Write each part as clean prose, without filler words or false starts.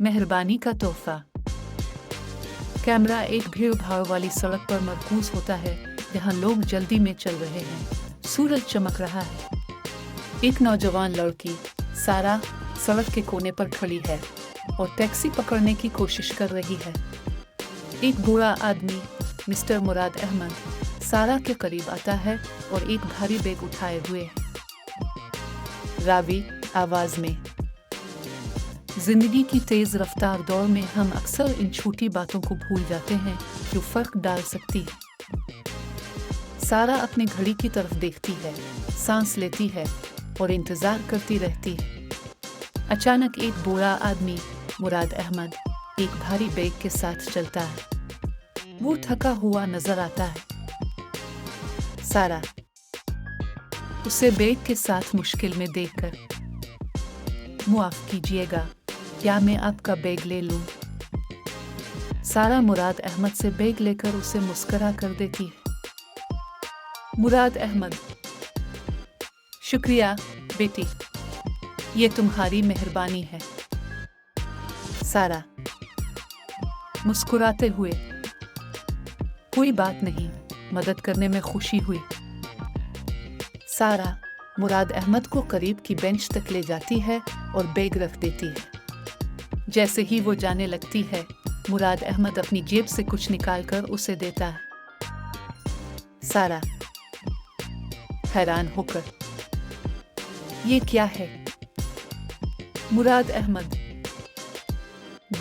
मेहरबानी का तोहफा। कैमरा एक भीड़ भाड़ वाली सड़क पर मरकूज होता है जहां लोग जल्दी में चल रहे हैं। सूरज चमक रहा है। एक नौजवान लड़की सारा सड़क के कोने पर खड़ी है और टैक्सी पकड़ने की कोशिश कर रही है। एक बूढ़ा आदमी मिस्टर मुराद अहमद सारा के करीब आता है और एक भारी बैग उठाए हुए है। रावी आवाज में। जिंदगी की तेज रफ्तार दौड़ में हम अक्सर इन छोटी बातों को भूल जाते हैं जो फर्क डाल सकती है। सारा अपनी घड़ी की तरफ देखती है, सांस लेती है और इंतजार करती रहती है। अचानक एक बूढ़ा आदमी मुराद अहमद एक भारी बैग के साथ चलता है। वो थका हुआ नजर आता है। सारा उसे बैग के साथ मुश्किल में देखकर, मुआफ कीजिएगा, क्या मैं आपका बैग ले लूं? सारा मुराद अहमद से बैग लेकर उसे मुस्कुरा कर देती है। मुराद अहमद, शुक्रिया बेटी, ये तुम्हारी मेहरबानी है। सारा मुस्कुराते हुए, कोई बात नहीं, मदद करने में खुशी हुई। सारा मुराद अहमद को करीब की बेंच तक ले जाती है और बैग रख देती है। जैसे ही वो जाने लगती है, मुराद अहमद अपनी जेब से कुछ निकालकर उसे देता है। सारा हैरान होकर, ये क्या है? मुराद अहमद,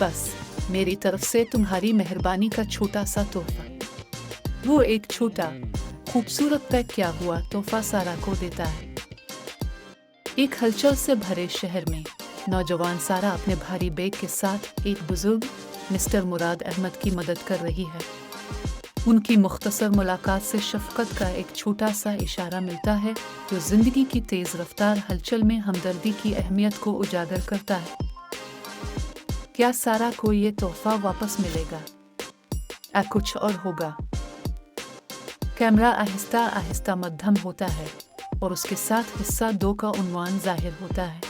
बस मेरी तरफ से तुम्हारी मेहरबानी का छोटा सा तोहफा। वो एक छोटा खूबसूरत पैक किया हुआ तोहफा सारा को देता है। एक हलचल से भरे शहर में नौजवान सारा अपने भारी बैग के साथ एक बुजुर्ग मिस्टर मुराद अहमद की मदद कर रही है। उनकी मुख्तसर मुलाकात से शफकत का एक छोटा सा इशारा मिलता है जो जिंदगी की तेज रफ्तार हलचल में हमदर्दी की अहमियत को उजागर करता है। क्या सारा को ये तोहफा वापस मिलेगा या कुछ और होगा? कैमरा आहिस्ता आहिस्ता मध्यम होता है और उसके साथ हिस्सा 2 का उन्वान जाहिर होता है।